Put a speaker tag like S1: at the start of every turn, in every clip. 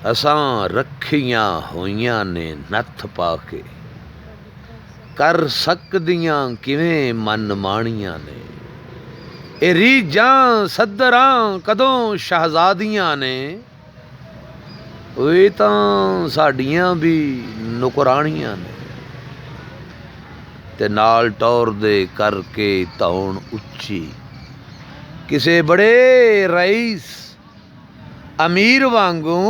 S1: असां रखियां होइयां ने नत्थ पा के, कर सकदियां किवें मन माणियां ने। ए रीजां सद्दरां कदों शहजादियां ने, ओए तां साडियां भी नुकराणियां ने। ते नाल टौर दे करके धौण उच्ची, किसे बड़े रईस अमीर वांगू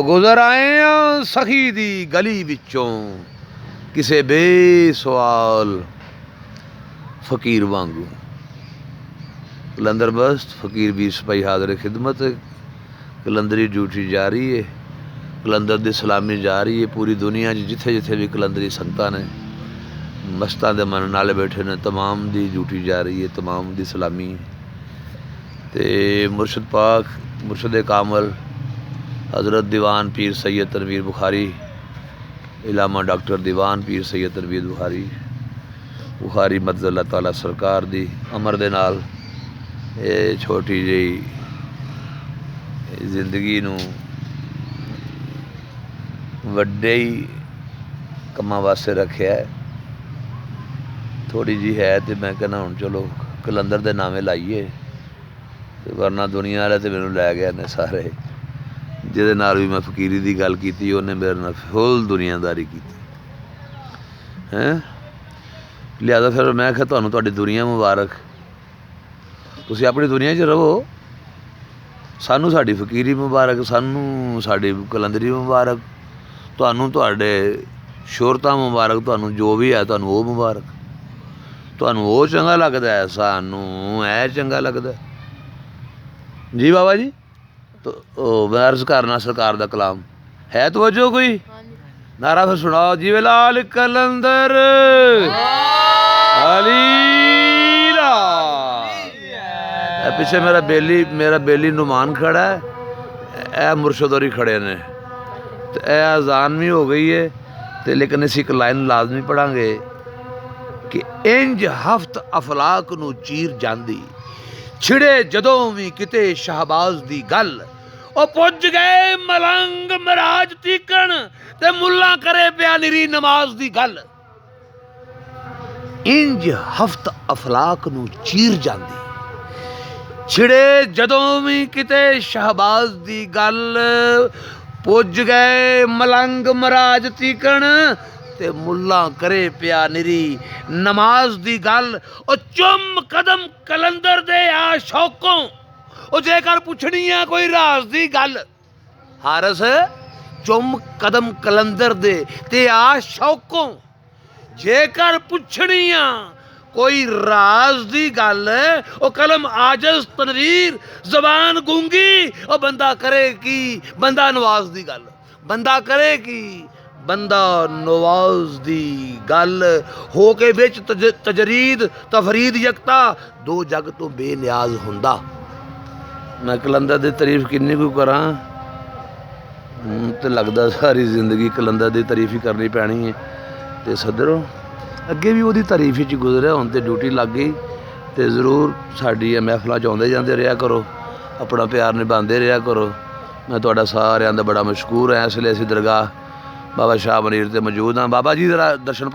S1: गुजर आए आ सखी दी गली विचों, किसे बेसवाल फकीर वांगू। कलंदर बस्त फकीर भी सिपाही हाज़िर खिदमत। कलंदरी ड्यूटी जारी है, कलंदर दी सलामी जारी है। पूरी दुनिया जिथे जिथे भी कलंदरी संगतां ने मस्तां दे मन नाले बैठे ने, तमाम दी ड्यूटी जारी है, तमाम दी सलामी। ते मुर्शद पाक मुर्शद कामल हज़रत दीवान पीर सैयद तनवीर बुखारी, इलामा डॉक्टर दीवान पीर सैयद तनवीर बुखारी मदद अल्लाह ताला सरकार दी अमर दे नाल ये छोटी जी जिंदगी नूं वड्डे ही कम्मां वास्ते रखिया है। थोड़ी जी है तो मैं कहना हुण चलो कलंदर दे नामे लाइए, वरना दुनिया वाले तो मैनूं लै गए ने सारे। जिहदे नाल भी मैं फकीरी की गल की, उन्हें मेरे नाल फुल दुनियादारी की हैं। लिहाजा फिर मैं आख्या तुहानूं तुहाडी दुनिया मुबारक, तुसीं अपनी दुनिया च रहो, सानू साडी फकीरी मुबारक, सानू साडी कलंदरी मुबारक, तुहानूं तुहाडे शोहरतां मुबारक, तुहानूं जो भी है तुहानूं वो मुबारक। तुहानूं वो चंगा लगदा है, सानूं ऐ चंगा लगदा जी। बाबा जी तो मैं अर्ज करना सरकार दा कलाम है, तवज्जो कोई नारा फिर सुनाओ जी। लाल कलंदर अलीला। पीछे मेरा बेली नुमान खड़ा है, ए मुर्शद होरी खड़े ने, तो ए अजान भी हो गई है तो, लेकिन इस एक लाइन लाजमी पढ़ांगे कि इंज हफ्त अफलाक नू चीर जांदी, छिड़े जदों भी किते शहबाज दी गल, ओ पुज गए मलंग मराज तीकण, ते मुल्ला करे पिया निरी नमाज दी गल। इंज हफ्त अफलाक नू चीर जांदी, छिड़े जदों भी किते शहबाज दी गल, पुज गए मलंग मराज तीकण, ते मुल्ला करे पिया निरी नमाज दी गल। ओ चुम कदम कलंदर दे आ शौकों, ओ जेकर पुछनी है कोई राज दी गल। हारस चुम कदम कलंदर दे ते आ शौकों, जेकर पुछनी है कोई राज दी गल। ओ कलम आजज तनवीर जबान गूंगी, ओ बंदा करे की बंदा नवाज दी गल, बंदा करे की बंदा नवाज दी गल। हो के विच तजरीद तफरीद यकता, दो जग तो बेनियाज हुंदा। मैं कलंदर दी तारीफ किन्नी कोई करा, तो लगता सारी जिंदगी कलंदर दी तारीफ ही करनी पैनी है। तो सदरों अगे भी वो तारीफ ही गुजरिया, हुण तो ड्यूटी लग गई, तो जरूर साडी महफलों च आउंदे जांदे रहा करो, अपना प्यार निभाते रहा करो। मैं तुहाडा सारिआं दा बड़ा मशकूर है। इसलिए असीं दरगाह बाबा शाह मनीर ते मौजूद हाँ। बाबा जी जरा दर्शन